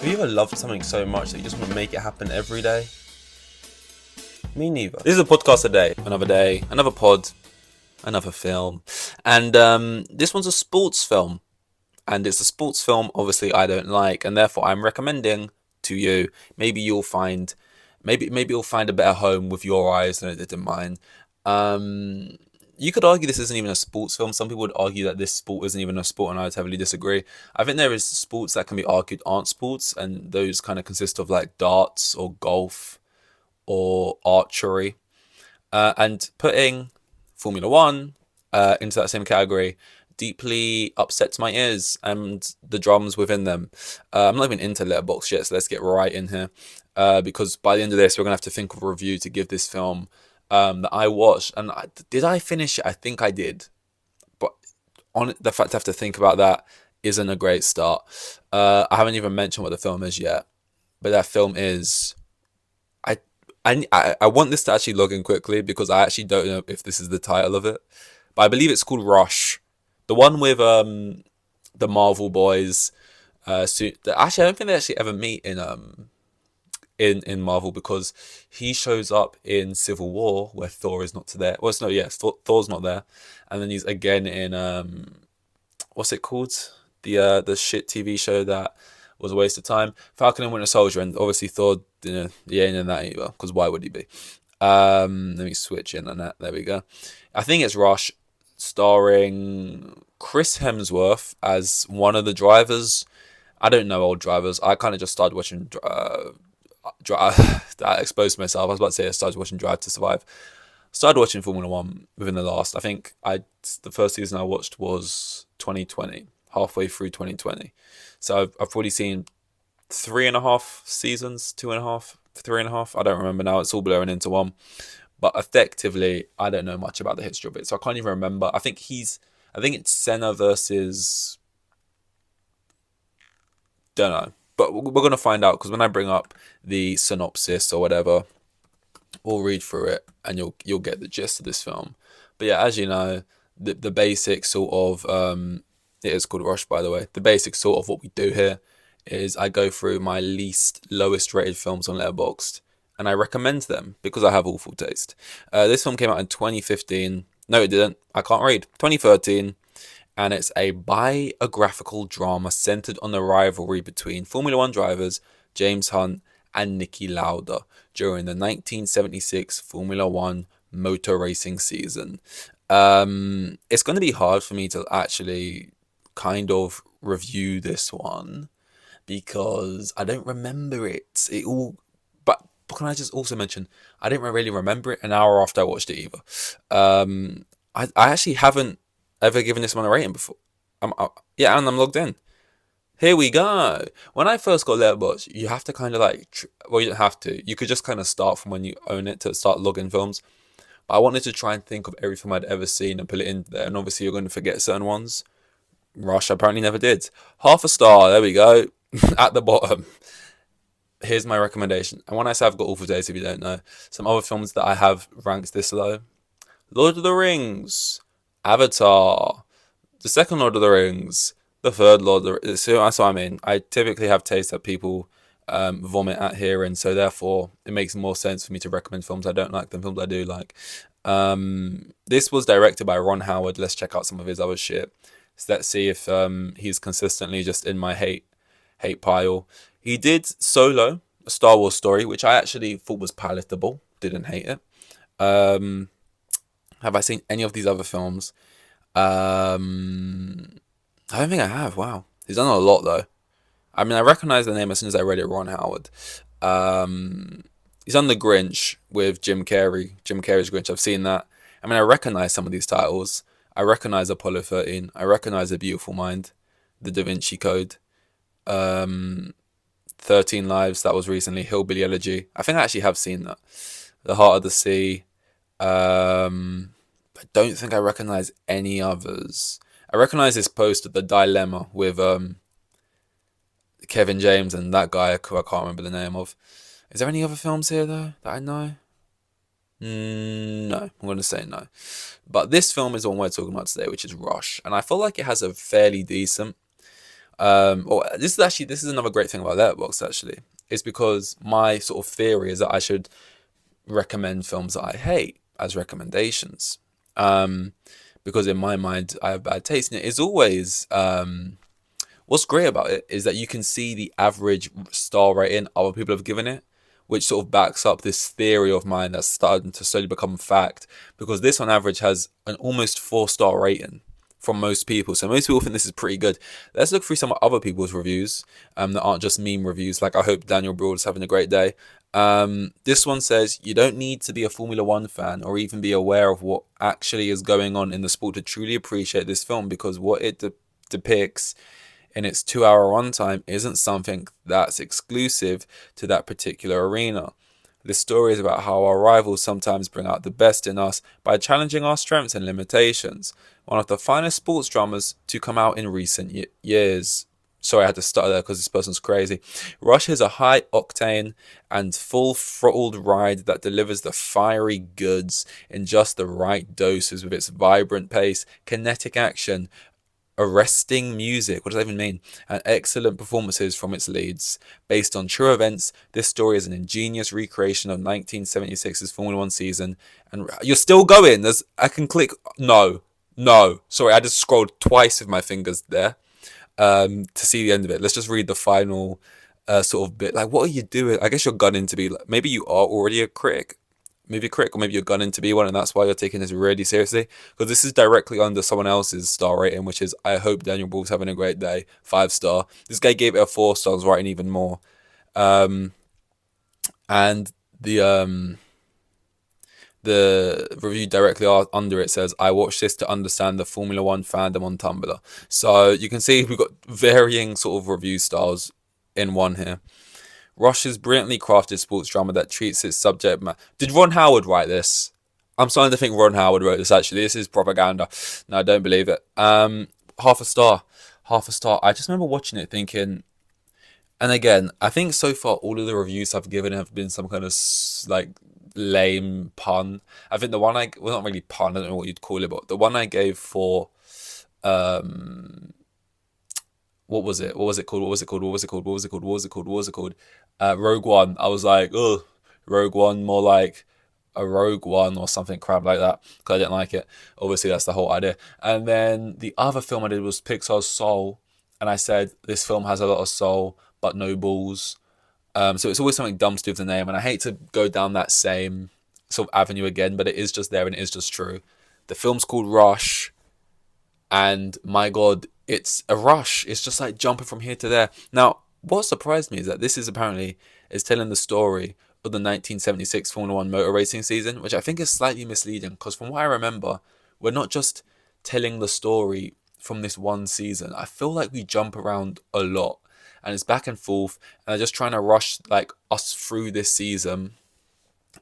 Have you ever loved something so much that you just want to make it happen every day? Me neither. This is a podcast a day, another pod, another film. And this one's a sports film. And it's a sports film, obviously, I don't like. And therefore, I'm recommending to you, maybe you'll find a better home with your eyes than it did in mine. Um, you could argue this isn't even a sports film. Some people would argue that this sport isn't even a sport, and I would heavily disagree. I think there is sports that can be argued aren't sports, and those kind of consist of like darts or golf or archery. And putting Formula One into that same category deeply upsets my ears and the drums within them. I'm not even into Letterboxd yet, so let's get right in here. Because by the end of this, we're going to have to think of a review to give this film that I watched. And did I finish it? I think I did. But on the fact I have to think about that isn't a great start. I haven't even mentioned what the film is yet. But that film is... I want this to actually log in quickly because I actually don't know if this is the title of it. But I believe it's called Rush. The one with the Marvel boys. Actually, I don't think they actually ever meet in Marvel because he shows up in Civil War where Thor is not there. Well, no, yes, Thor's not there, and then he's again in what's it called? The shit TV show that was a waste of time. Falcon and Winter Soldier, and obviously Thor, he ain't in that either because why would he be? Let me switch in on that. There we go. I think it's Rush, starring Chris Hemsworth as one of the drivers. I don't know old drivers. I kind of just started watching. I exposed myself. I was about to say I started watching Drive to Survive. Started watching Formula One within the last. I think the first season I watched was 2020, halfway through 2020. So I've probably seen 3.5 seasons, 2.5, 3.5. I don't remember now. It's all blurring into one. But effectively, I don't know much about the history of it, so I can't even remember. I think it's Senna versus... Don't know. But we're going to find out, because when I bring up the synopsis or whatever, we'll read through it, and you'll get the gist of this film. But yeah, as you know, the basic sort of... it is called Rush, by the way. The basic sort of what we do here is I go through my lowest rated films on Letterboxd, and I recommend them because I have awful taste. This film came out in 2015. No, it didn't. I can't read. 2013. And it's a biographical drama centered on the rivalry between Formula One drivers James Hunt and Niki Lauda during the 1976 Formula One motor racing season. It's going to be hard for me to actually kind of review this one because I don't remember it. But can I just also mention, I didn't really remember it an hour after I watched it either. I actually haven't ever given this one a rating before. And I'm logged in. Here we go. When I first got Letterboxd, you have to kind of you don't have to. You could just kind of start from when you own it to start logging films. But I wanted to try and think of every film I'd ever seen and put it in there. And obviously you're going to forget certain ones. Rush apparently never did. Half a star. There we go. At the bottom. Here's my recommendation. And when I say I've got awful taste, if you don't know, some other films that I have ranked this low: Lord of the Rings, Avatar, the second Lord of the Rings, the third Lord of the Rings. So that's what I mean. I typically have taste that people vomit at here, and so therefore it makes more sense for me to recommend films I don't like than films I do like. This was directed by Ron Howard. Let's check out some of his other shit. So let's see if he's consistently just in my hate pile. He did Solo, a Star Wars story, which I actually thought was palatable. Didn't hate it. Have I seen any of these other films? I don't think I have. Wow. He's done a lot, though. I mean, I recognize the name as soon as I read it, Ron Howard. He's done The Grinch with Jim Carrey. Jim Carrey's Grinch. I've seen that. I mean, I recognize some of these titles. I recognize Apollo 13. I recognize A Beautiful Mind. The Da Vinci Code. 13 Lives. That was recently. Hillbilly Elegy. I think I actually have seen that. The Heart of the Sea. I don't think I recognize any others. I recognize this poster, The Dilemma, with Kevin James and that guy who I can't remember the name of. Is there any other films here, though, that I know? No, I'm going to say no. But this film is the one we're talking about today, which is Rush. And I feel like it has a fairly decent, Or this is another great thing about Letterboxd actually. It's because my sort of theory is that I should recommend films that I hate as recommendations. Um, because in my mind I have bad taste in it. It's always what's great about it is that you can see the average star rating other people have given it, which sort of backs up this theory of mine that's starting to slowly become fact. Because this on average has an almost 4-star rating from most people. So most people think this is pretty good. Let's look through some of other people's reviews that aren't just meme reviews. Like I hope Daniel Broad is having a great day. This one says you don't need to be a Formula One fan or even be aware of what actually is going on in the sport to truly appreciate this film, because what it depicts in its 2-hour runtime isn't something that's exclusive to that particular arena. This story is about how our rivals sometimes bring out the best in us by challenging our strengths and limitations. One of the finest sports dramas to come out in recent years. Sorry, I had to start there because this person's crazy. Rush is a high-octane and full-throttled ride that delivers the fiery goods in just the right doses with its vibrant pace, kinetic action, arresting music, what does that even mean? And excellent performances from its leads. Based on true events, this story is an ingenious recreation of 1976's Formula One season. And you're still going. I can click. No. Sorry, I just scrolled twice with my fingers there to see the end of it. Let's just read the final sort of bit. Like, what are you doing? I guess you're gunning to be, maybe you are already a critic. Maybe a critic, or maybe you're gunning to be one, and that's why you're taking this really seriously. Because this is directly under someone else's star rating, which is I hope Daniel Ball's having a great day, 5-star. This guy gave it a 4 stars, writing even more. And the review directly under it says, I watched this to understand the Formula One fandom on Tumblr. So you can see we've got varying sort of review styles in one here. Rush's brilliantly crafted sports drama that treats its subject matter. Did Ron Howard write this? I'm starting to think Ron Howard wrote this, actually. This is propaganda. No, I don't believe it. Half a star. Half a star. I just remember watching it thinking, and again, I think so far all of the reviews I've given have been some kind of like lame pun. I think the one well, not really pun, I don't know what you'd call it, but the one I gave for what was it? What was it called? What was it called? What was it called? What was it called? What was it called? What was it called? Rogue One. I was like, oh, Rogue One, more like a Rogue One or something crap like that, because I didn't like it. Obviously, that's the whole idea. And then the other film I did was Pixar's Soul, and I said this film has a lot of soul but no balls. So it's always something dumb to do with the name, and I hate to go down that same sort of avenue again, but it is just there and it is just true. The film's called Rush, and my God, it's a rush. It's just like jumping from here to there. Now, what surprised me is that this is apparently is telling the story of the 1976 Formula One motor racing season, which I think is slightly misleading, because from what I remember, we're not just telling the story from this one season. I feel like we jump around a lot, and it's back and forth, and they're just trying to rush like us through this season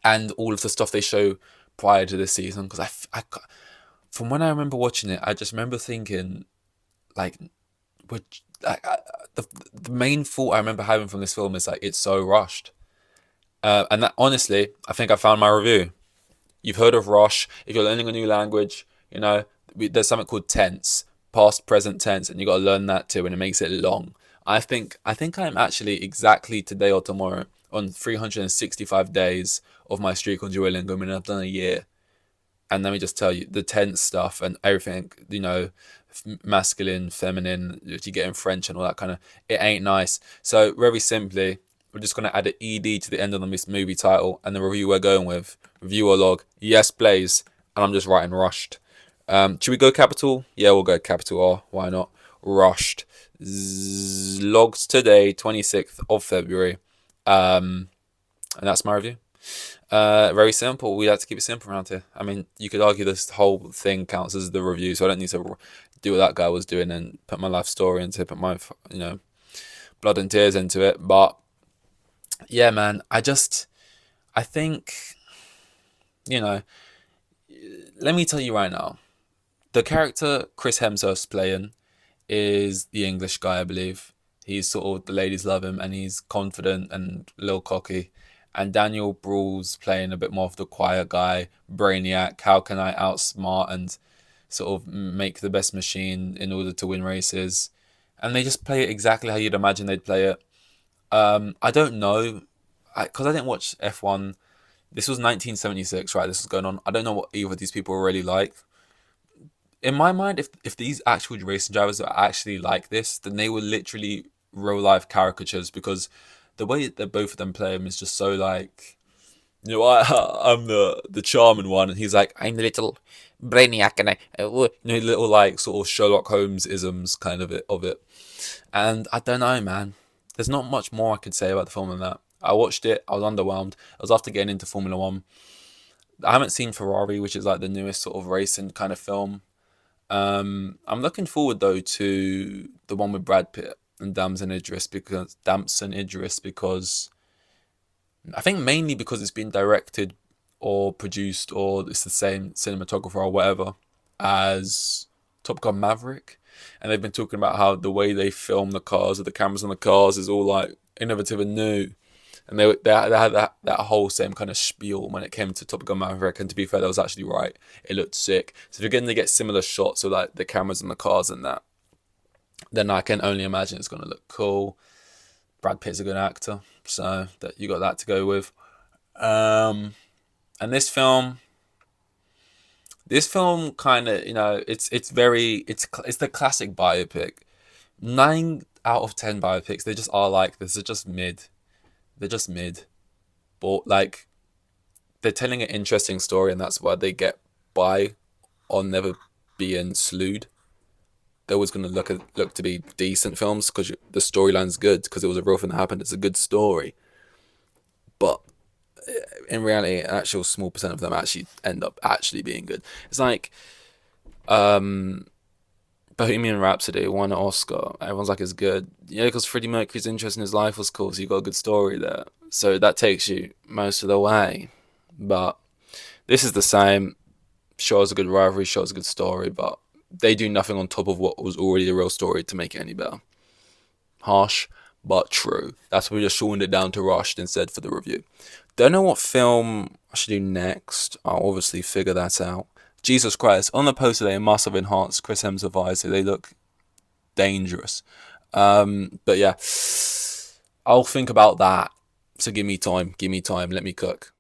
and all of the stuff they show prior to this season. Because from when I remember watching it, I just remember thinking, like, which the main thought I remember having from this film is like it's so rushed. And that, honestly, I think I found my review. You've heard of Rush. If you're learning a new language, there's something called tense, past, present tense, and you got to learn that too, and it makes it long. I think I'm actually exactly today or tomorrow on 365 days of my streak on Duolingo. I mean, I've done a year. And let me just tell you, the tense stuff and everything, masculine, feminine, if you get in French and all that kind of, it ain't nice. So very simply, we're just going to add an ED to the end of the movie title, and the review we're going with, reviewer log, yes please, and I'm just writing rushed. Should we go capital? Yeah, we'll go capital R, why not? Rushed. Logs today, 26th of February. And that's my review. Very simple. We like to keep it simple around here. I mean, you could argue this whole thing counts as the review, so I don't need to do what that guy was doing and put my life story into it, put my blood and tears into it. But yeah, man, I think let me tell you right now, the character Chris Hemsworth's playing is the English guy, I believe. He's sort of, the ladies love him, and he's confident and a little cocky. And Daniel Bruhl's playing a bit more of the quiet guy, brainiac. How can I outsmart and sort of make the best machine in order to win races? and they just play it exactly how you'd imagine they'd play it. I don't know, because I didn't watch F1. This was 1976, right? This was going on. I don't know what either of these people were really like. In my mind, if these actual racing drivers are actually like this, then they were literally real life caricatures, because the way that both of them play him is just so like, I'm the charming one, and he's like, I'm the little brainiac, and little like sort of Sherlock Holmes isms kind of it. And I don't know, man. There's not much more I could say about the film than that. I watched it. I was underwhelmed. I was after getting into Formula One. I haven't seen Ferrari, which is like the newest sort of racing kind of film. I'm looking forward though to the one with Brad Pitt and Damson Idris, because I think mainly because it's been directed or produced, or it's the same cinematographer or whatever as Top Gun Maverick, and they've been talking about how the way they film the cars or the cameras on the cars is all like innovative and new, and they had that whole same kind of spiel when it came to Top Gun Maverick. And to be fair, that was actually right. It looked sick. So if you're getting to get similar shots of like the cameras on the cars and that, then I can only imagine it's gonna look cool. Brad Pitt's a good actor, so that you got that to go with. Um, and this film kind of, it's the classic biopic. 9 out of 10 biopics, they just are like this. They're just mid. They're just mid, but like they're telling an interesting story, and that's why they get by on never being slewed. They're always going to look to be decent films because the storyline's good, because it was a real thing that happened. It's a good story, but in reality, an actual small percent of them actually end up actually being good. It's like um, Bohemian Rhapsody won an Oscar. Everyone's like, it's good. Yeah, because Freddie Mercury's interest in his life was cool, so you got a good story there. So that takes you most of the way. But this is the same. Sure, it's a good rivalry. Sure, it's a good story, but they do nothing on top of what was already the real story to make it any better. Harsh, but true. That's why we just shortened it down to Rushed instead for the review. Don't know what film I should do next. I'll obviously figure that out. Jesus Christ. On the poster, they must have enhanced Chris Hemsworth's eyes, so they look dangerous. But yeah, I'll think about that. So give me time. Give me time. Let me cook.